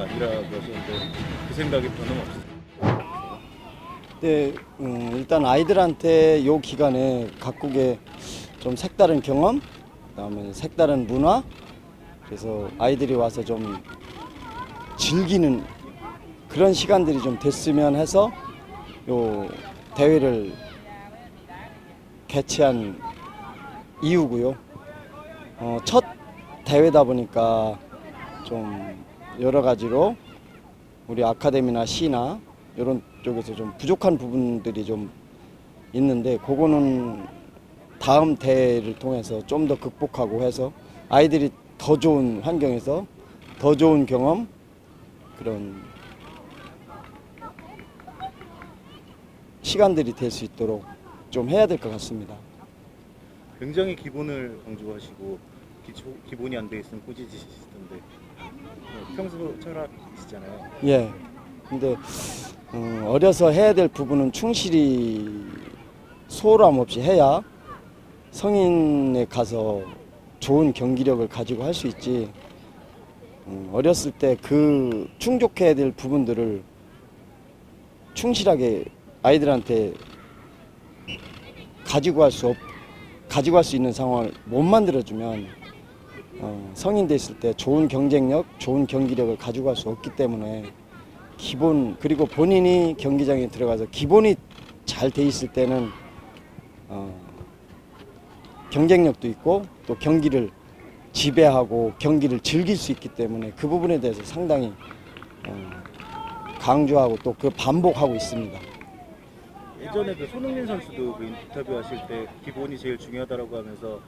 아니라고 하시는데 그 생각이 변함없으세요? 네, 일단 아이들한테 요 기간에 각국의 좀 색다른 경험, 그다음에 색다른 문화, 그래서 아이들이 와서 좀 즐기는 그런 시간들이 좀 됐으면 해서 요 대회를 개최한 이유고요. 첫 대회다 보니까 좀 여러 가지로 우리 아카데미나 시나 이런 쪽에서 좀 부족한 부분들이 좀 있는데 그거는 다음 대회를 통해서 좀 더 극복하고 해서 아이들이 더 좋은 환경에서 더 좋은 경험 그런 시간들이 될 수 있도록 좀 해야 될 것 같습니다. 굉장히 기본을 강조하시고 기본이 안 돼 있으면 꾸짖으시던데 평소 철학이시잖아요. 예. 근데 어려서 해야 될 부분은 충실히 소홀함 없이 해야 성인에 가서 좋은 경기력을 가지고 할 수 있지. 어렸을 때 그 충족해야 될 부분들을 충실하게 아이들한테 가지고 갈 수 있는 상황을 못 만들어주면 성인 됐을 때 좋은 경쟁력, 좋은 경기력을 가지고 갈 수 없기 때문에 기본, 그리고 본인이 경기장에 들어가서 기본이 잘 돼 있을 때는 경쟁력도 있고 또 경기를 지배하고 경기를 즐길 수 있기 때문에 그 부분에 대해서 상당히 강조하고 또 그 반복하고 있습니다. 예전에 그 손흥민 선수도 그 인터뷰하실 때 기본이 제일 중요하다고 하면서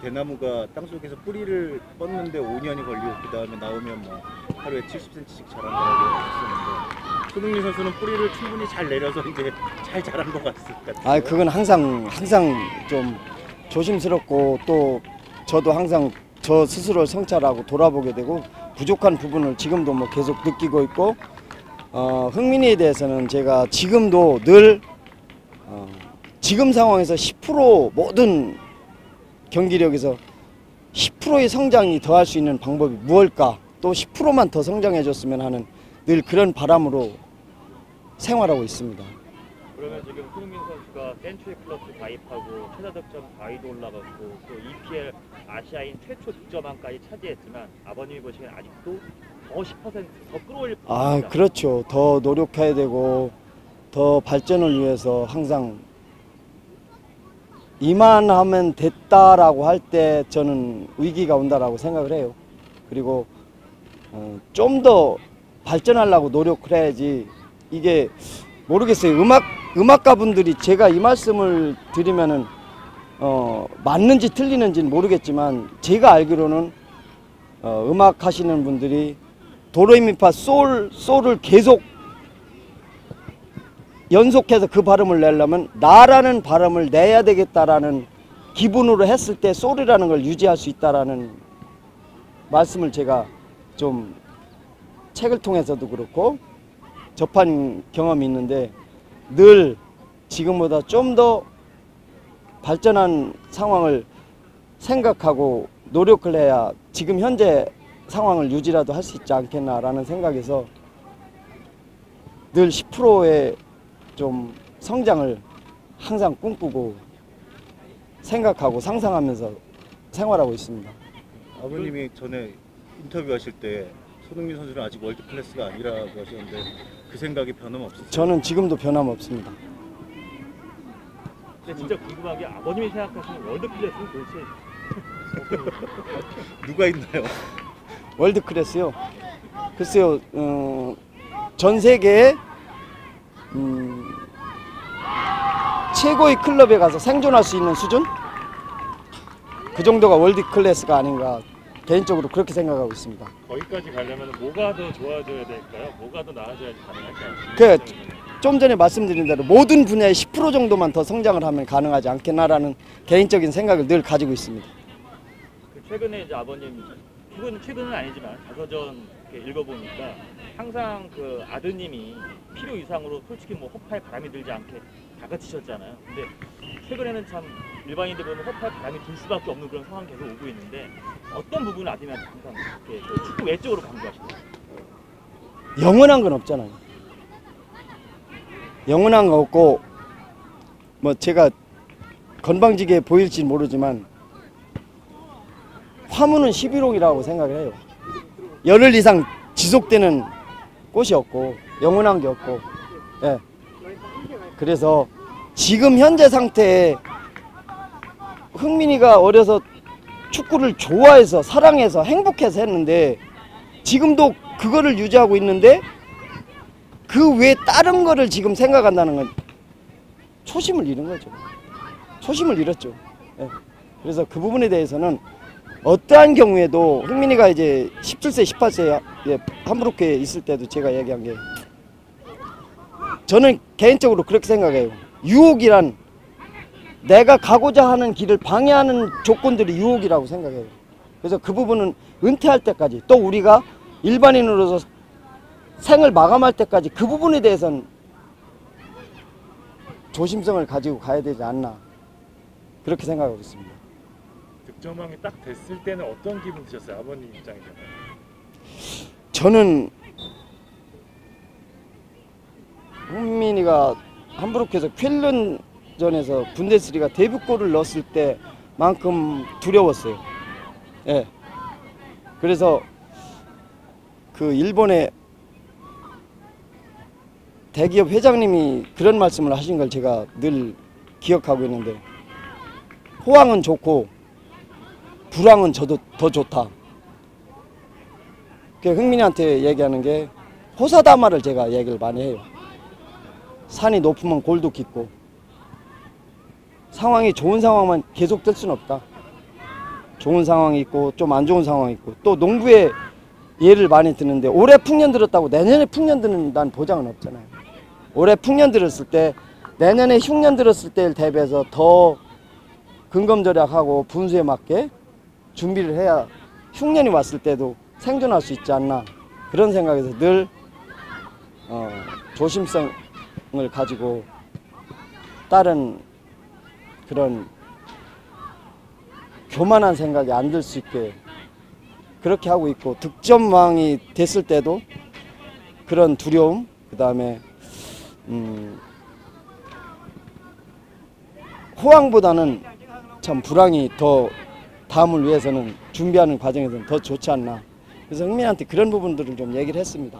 대나무가 땅속에서 뿌리를 뻗는데 5년이 걸리고 그 다음에 나오면 뭐 하루에 70cm씩 자란다고 하셨는데 손흥민 선수는 뿌리를 충분히 잘 내려서 이제 잘 자란 것 같아요. 그건 항상 좀 조심스럽고 또 저도 항상 저 스스로를 성찰하고 돌아보게 되고 부족한 부분을 지금도 뭐 계속 느끼고 있고 흥민이에 대해서는 제가 지금도 늘 지금 상황에서 10% 모든 경기력에서 10%의 성장이 더할 수 있는 방법이 무엇일까? 또 10%만 더 성장해 줬으면 하는 늘 그런 바람으로 생활하고 있습니다. 그러면 지금 손흥민 선수가 센츄리 플러스 가입하고 최다 득점 4위도 올라갔고 또 EPL 아시아인 최초 득점왕까지 차지했지만 아버님이 보시기엔 아직도 더 10%더 끌어올릴 부분입니다. 그렇죠. 더 노력해야 되고 더 발전을 위해서 항상 이만하면 됐다라고 할 때 저는 위기가 온다라고 생각을 해요. 그리고 좀 더 발전하려고 노력을 해야지. 이게 모르겠어요. 음악가분들이 제가 이 말씀을 드리면은 맞는지 틀리는지는 모르겠지만 제가 알기로는 음악 하시는 분들이 도레미파 솔을 계속 연속해서 그 발음을 내려면 나라는 발음을 내야 되겠다라는 기분으로 했을 때 솔이라는 걸 유지할 수 있다라는 말씀을 제가 좀 책을 통해서도 그렇고 접한 경험이 있는데 늘 지금보다 좀 더 발전한 상황을 생각하고 노력을 해야 지금 현재 상황을 유지라도 할 수 있지 않겠나라는 생각에서 늘 10%의 좀 성장을 항상 꿈꾸고 생각하고 상상하면서 생활하고 있습니다. 아버님이 전에 인터뷰하실 때 손흥민 선수는 아직 월드 클래스가 아니라고 하셨는데 그 생각이 변함없으세요? 저는 지금도 변함없습니다. 근데 진짜 궁금한 게 아버님이 생각하시는 월드 클래스는 도대체 누가 있나요? 월드 클래스요? 글쎄요, 전 세계에 최고의 클럽에 가서 생존할 수 있는 수준? 그 정도가 월드 클래스가 아닌가 개인적으로 그렇게 생각하고 있습니다. 거기까지 가려면 뭐가 더 좋아져야 될까요? 뭐가 더 나아져야지 가능할까요? 좀 전에 말씀드린 대로 모든 분야의 10% 정도만 더 성장을 하면 가능하지 않겠나라는 개인적인 생각을 늘 가지고 있습니다. 최근에 이제 아버님 최근은 아니지만 자서전 읽어보니까 항상 그 아드님이 필요 이상으로 솔직히 뭐 허파에 바람이 들지 않게 다그치셨잖아요. 근데 최근에는 참 일반인들 보면 허파에 바람이 들 수밖에 없는 그런 상황이 계속 오고 있는데 어떤 부분을 아드님한테 항상 이렇게 축구 외적으로 강조하시나요? 영원한 건 없잖아요. 영원한 거 없고 뭐 제가 건방지게 보일지 모르지만 화무는 11호이라고 생각을 해요. 열흘 이상 지속되는 꽃이 없고 영원한 게 없고, 예. 그래서 지금 현재 상태에 흥민이가 어려서 축구를 좋아해서 사랑해서 행복해서 했는데 지금도 그거를 유지하고 있는데 그 외에 다른 거를 지금 생각한다는 건 초심을 잃은 거죠. 초심을 잃었죠. 예. 그래서 그 부분에 대해서는 어떠한 경우에도 흥민이가 이제 17세, 18세 함부르크에 있을 때도 제가 얘기한 게 저는 개인적으로 그렇게 생각해요. 유혹이란 내가 가고자 하는 길을 방해하는 조건들이 유혹이라고 생각해요. 그래서 그 부분은 은퇴할 때까지 또 우리가 일반인으로서 생을 마감할 때까지 그 부분에 대해서는 조심성을 가지고 가야 되지 않나 그렇게 생각하고 있습니다. 득점왕이 딱 됐을 때는 어떤 기분 드셨어요? 아버님 입장에서는? 저는 흥민이가 함부르크에서 쾰른전에서 분데스리가 데뷔골을 넣었을 때만큼 두려웠어요. 예. 그래서 그 일본의 대기업 회장님이 그런 말씀을 하신 걸 제가 늘 기억하고 있는데 호황은 좋고 불황은 저도 더 좋다. 그 흥민이한테 얘기하는 게 호사다마를 제가 얘기를 많이 해요. 산이 높으면 골도 깊고 상황이 좋은 상황만 계속 될 수는 없다. 좋은 상황이 있고 좀 안 좋은 상황이 있고 또 농부의 예를 많이 드는데 올해 풍년 들었다고 내년에 풍년 드는다는 보장은 없잖아요. 올해 풍년 들었을 때 내년에 흉년 들었을 때를 대비해서 더 근검절약하고 분수에 맞게 준비를 해야 흉년이 왔을 때도 생존할 수 있지 않나 그런 생각에서 늘 조심성을 가지고 다른 그런 교만한 생각이 안 들 수 있게 그렇게 하고 있고 득점왕이 됐을 때도 그런 두려움 그 다음에 호황보다는 참 불황이 더 다음을 위해서는 준비하는 과정에서는 더 좋지 않나 그래서 흥민한테 그런 부분들을 좀 얘기를 했습니다.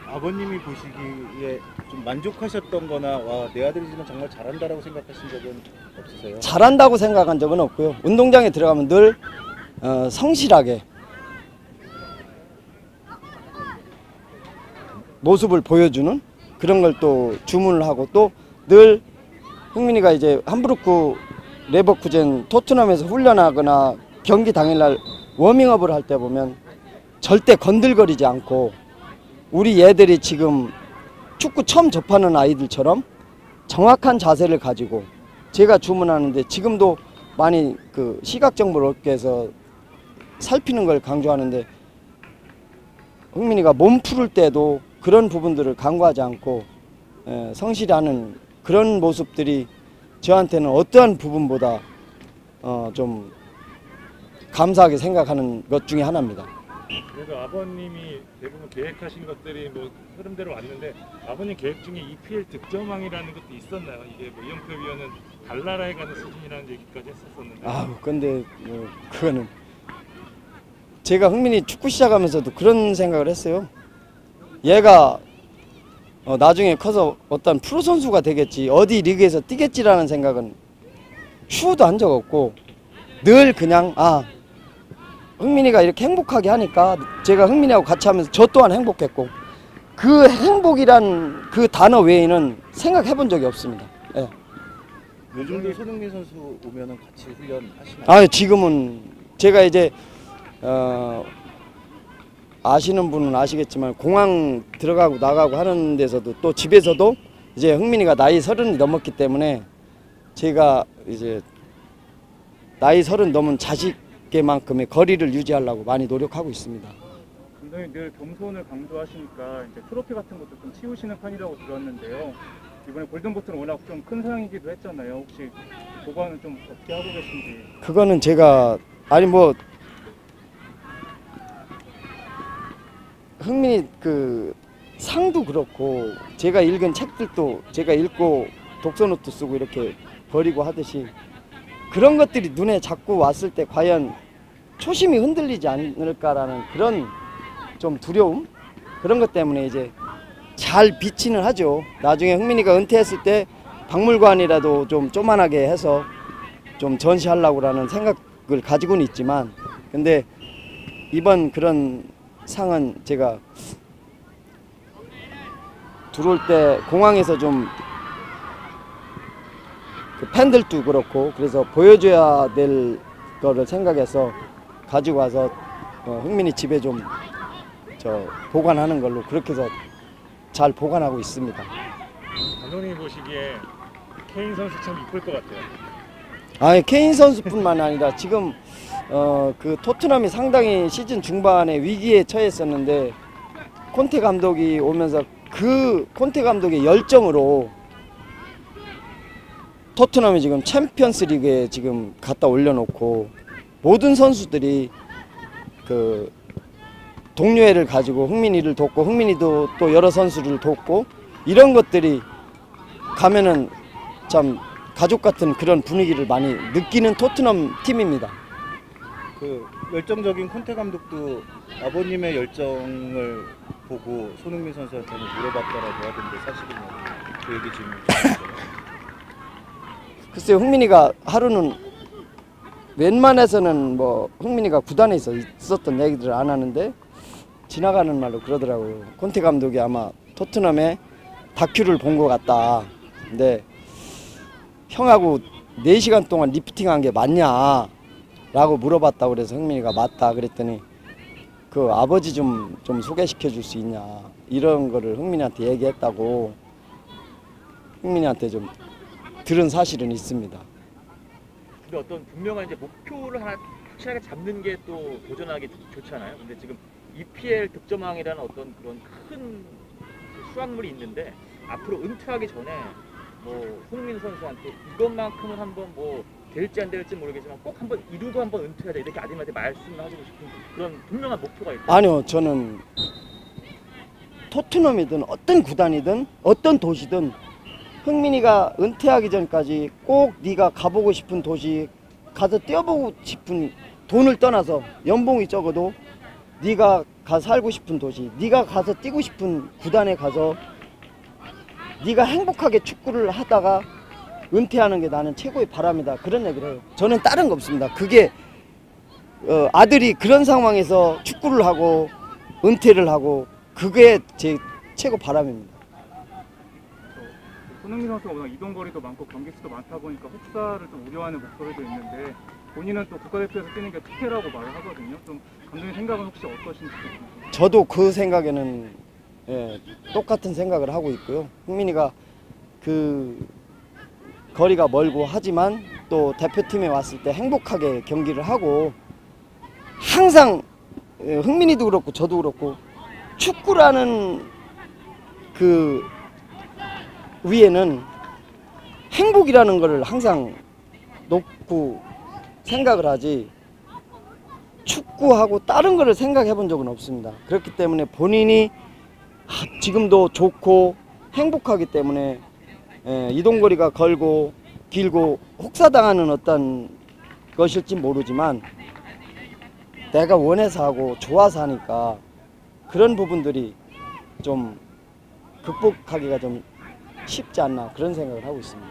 아버님이 보시기에 좀 만족하셨던 거나 와, 내 아들이 지금 정말 잘한다라고 생각하신 적은 없으세요? 잘한다고 생각한 적은 없고요. 운동장에 들어가면 늘 성실하게 모습을 보여주는 그런 걸 또 주문을 하고 또 늘 흥민이가 이제 함부르크 레버쿠젠 토트넘에서 훈련하거나 경기 당일날 워밍업을 할 때 보면 절대 건들거리지 않고 우리 애들이 지금 축구 처음 접하는 아이들처럼 정확한 자세를 가지고 제가 주문하는데 지금도 많이 그 시각정보를 얻기 위해서 살피는 걸 강조하는데 흥민이가 몸 풀을 때도 그런 부분들을 강구하지 않고 성실히 하는 그런 모습들이 저한테는 어떠한 부분보다 좀 감사하게 생각하는 것 중에 하나입니다. 그래도 아버님이 대부분 계획하신 것들이 뭐 흐름대로 왔는데 아버님 계획 중에 EPL 득점왕이라는 것도 있었나요? 이게 뭐 이영표 위원은 달나라에 가는 수준이라는 얘기까지 했었었는데. 근데 그거는 제가 흥민이 축구 시작하면서도 그런 생각을 했어요. 얘가 나중에 커서 어떤 프로 선수가 되겠지, 어디 리그에서 뛰겠지라는 생각은 추호도 한 적 없고 늘 그냥 흥민이가 이렇게 행복하게 하니까 제가 흥민이하고 같이 하면서 저 또한 행복했고 그 행복이란 그 단어 외에는 생각해 본 적이 없습니다. 예. 요즘도 손흥민 선수 오면은 같이 훈련하시나요? 지금은 제가 이제 아시는 분은 아시겠지만 공항 들어가고 나가고 하는 데서도 또 집에서도 이제 흥민이가 나이 30이 넘었기 때문에 제가 이제 나이 30 넘은 자식에만큼의 거리를 유지하려고 많이 노력하고 있습니다. 감독님 늘 겸손을 강조하시니까 이제 트로피 같은 것도 좀 치우시는 편이라고 들었는데요. 이번에 골든보트는 워낙 좀 큰 상이기도 했잖아요. 혹시 보관은 좀 어떻게 하고 계신지? 그거는 제가 흥민이 그 상도 그렇고 제가 읽은 책들도 제가 읽고 독서노트 쓰고 이렇게 버리고 하듯이 그런 것들이 눈에 자꾸 왔을 때 과연 초심이 흔들리지 않을까라는 그런 좀 두려움 그런 것 때문에 이제 잘 비치는 하죠. 나중에 흥민이가 은퇴했을 때 박물관이라도 좀 조만하게 해서 좀 전시하려고라는 생각을 가지고는 있지만 근데 이번 그런 상은 제가 들어올 때 공항에서 좀 그 팬들도 그렇고 그래서 보여줘야 될 거를 생각해서 가지고 와서 흥민이 집에 좀 보관하는 걸로 그렇게 해서 잘 보관하고 있습니다. 감독님이 보시기에 케인 선수 참 이쁠 것 같아요. 아니 케인 선수뿐만 아니라 지금 그 토트넘이 상당히 시즌 중반에 위기에 처했었는데 콘테 감독이 오면서 그 콘테 감독의 열정으로 토트넘이 지금 챔피언스 리그에 지금 갖다 올려놓고 모든 선수들이 그 동료애를 가지고 흥민이를 돕고 흥민이도 또 여러 선수를 돕고 이런 것들이 가면은 참 가족 같은 그런 분위기를 많이 느끼는 토트넘 팀입니다. 그 열정적인 콘테 감독도 아버님의 열정을 보고 손흥민 선수한테 물어봤다라고 하던데 사실은요? 그 얘기 지금 글쎄요, 흥민이가 하루는 웬만해서는 뭐 흥민이가 구단에 있었던 얘기들을 안 하는데 지나가는 말로 그러더라고요. 콘테 감독이 아마 토트넘의 다큐를 본 것 같다. 근데 형하고 4시간 동안 리프팅한 게 맞냐? 라고 물어봤다고 그래서 흥민이가 맞다 그랬더니 그 아버지 좀 소개시켜 줄 수 있냐 이런 거를 흥민이한테 얘기했다고 흥민이한테 좀 들은 사실은 있습니다. 근데 어떤 분명한 이제 목표를 하나 확실하게 잡는 게 또 도전하기 좋잖아요. 근데 지금 EPL 득점왕이라는 어떤 그런 큰 수확물이 있는데 앞으로 은퇴하기 전에 뭐 손흥민 선수한테 이것만큼은 한번 뭐 될지 안 될지 모르겠지만 꼭 한번 이루고 한번 은퇴하자 이렇게 아들한테 말씀을 하시고 싶은 그런 분명한 목표가 있고. 아니요, 저는 토트넘이든 어떤 구단이든 어떤 도시든 흥민이가 은퇴하기 전까지 꼭 네가 가보고 싶은 도시 가서 뛰어보고 싶은 돈을 떠나서 연봉이 적어도 네가 가서 살고 싶은 도시 네가 가서 뛰고 싶은 구단에 가서 네가 행복하게 축구를 하다가 은퇴하는 게 나는 최고의 바람이다 그런 얘기를 해요. 저는 다른 거 없습니다. 그게 아들이 그런 상황에서 축구를 하고 은퇴를 하고 그게 제 최고 바람입니다. 손흥민 선수가 워낙 이동거리도 많고 경기 수도 많다 보니까 혹사를 좀 우려하는 목소리도 있는데 본인은 또 국가대표에서 뛰는 게 특혜라고 말을 하거든요. 좀 감독님 생각은 혹시 어떠신지? 저도 그 생각에는 똑같은 생각을 하고 있고요. 흥민이가 그 거리가 멀고 하지만 또 대표팀에 왔을 때 행복하게 경기를 하고 항상 흥민이도 그렇고 저도 그렇고 축구라는 그 위에는 행복이라는 것을 항상 놓고 생각을 하지 축구하고 다른 거를 생각해 본 적은 없습니다. 그렇기 때문에 본인이 지금도 좋고 행복하기 때문에 이동거리가 걸고 길고 혹사당하는 어떤 것일지 모르지만 내가 원해서 하고 좋아서 하니까 그런 부분들이 좀 극복하기가 좀 쉽지 않나 그런 생각을 하고 있습니다.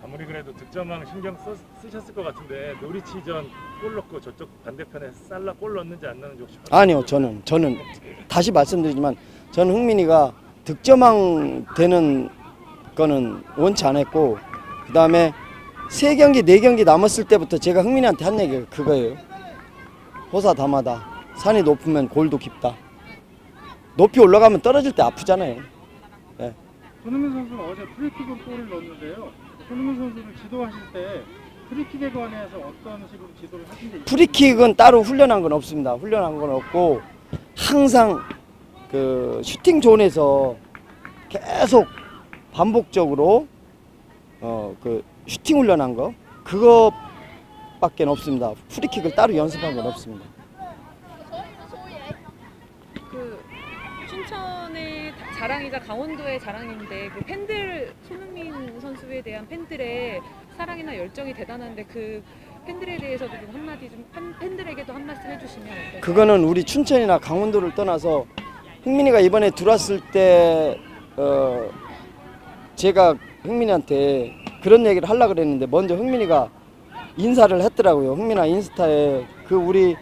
아무리 그래도 득점왕 신경 쓰셨을 것 같은데 노리치전 골 넣고 저쪽 반대편에 살라 골 넣는지 안 넣는지 혹시 아니요, 저는 다시 말씀드리지만 저는 흥민이가 득점왕 되는 거는 원치 않았고 그 다음에 3경기 4경기 남았을 때부터 제가 흥민이한테 한 얘기가 그거예요. 호사다마다 산이 높으면 골도 깊다. 높이 올라가면 떨어질 때 아프잖아요. 네. 손흥민 선수는 어제 프리킥을 골을 넣었는데요. 손흥민 선수를 지도하실 때 프리킥에 관해서 어떤 식으로 지도를 하신 게 있나요? 프리킥은 따로 훈련한 건 없습니다. 훈련한 건 없고 항상 그 슈팅 존에서 계속 반복적으로 그 슈팅 훈련한 거 그거밖에 없습니다. 프리킥을 따로 연습한 건 없습니다. 그 자랑이자 강원도의 자랑인데 그 팬들 손흥민 선수에 대한 팬들의 사랑이나 열정이 대단한데 그 팬들에 대해서도 좀 한마디 좀 팬들에게도 한 말씀 해주시면 어떨까요? 그거는 우리 춘천이나 강원도를 떠나서 흥민이가 이번에 들어왔을 때 제가 흥민이한테 그런 얘기를 하려고 그랬는데 먼저 흥민이가 인사를 했더라고요. 흥민아 인스타에 그 우리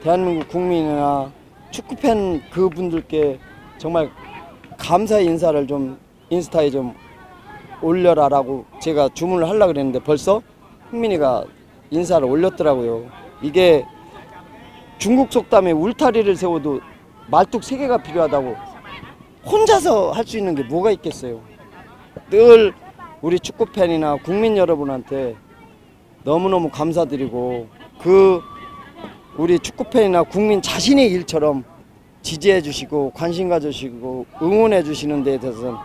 대한민국 국민이나 축구팬 그분들께 정말 감사의 인사를 좀 인스타에 좀 올려라라고 제가 주문을 하려고 그랬는데 벌써 흥민이가 인사를 올렸더라고요. 이게 중국 속담에 울타리를 세워도 말뚝 3개가 필요하다고 혼자서 할 수 있는 게 뭐가 있겠어요. 늘 우리 축구팬이나 국민 여러분한테 너무너무 감사드리고 그 우리 축구팬이나 국민 자신의 일처럼 지지해 주시고 관심 가져주시고 응원해 주시는 데에 대해서는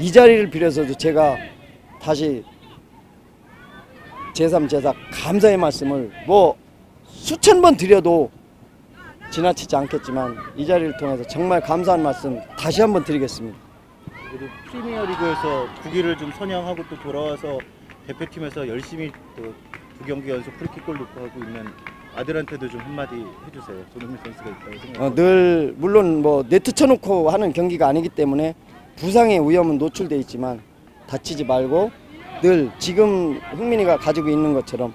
이 자리를 빌어서도 제가 다시 제3, 제4 감사의 말씀을 뭐 수천 번 드려도 지나치지 않겠지만 이 자리를 통해서 정말 감사한 말씀 다시 한번 드리겠습니다. 그래도 프리미어리그에서 9기를 좀 선양하고 또 돌아와서 대표팀에서 열심히 또 2경기 연속 프리킥골 넣고 하고 있는 아들한테도 좀 한마디 해주세요. 손흥민 선수가 있다고 생각합니다. 늘 물론 뭐 네트 쳐놓고 하는 경기가 아니기 때문에 부상의 위험은 노출돼 있지만 다치지 말고 늘 지금 흥민이가 가지고 있는 것처럼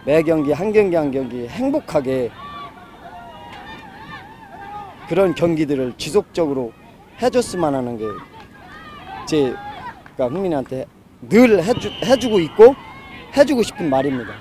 매 경기 한 경기 한 경기 행복하게 그런 경기들을 지속적으로 해줬으면 하는 게 제가 흥민이한테 늘 해주고 있고 해주고 싶은 말입니다.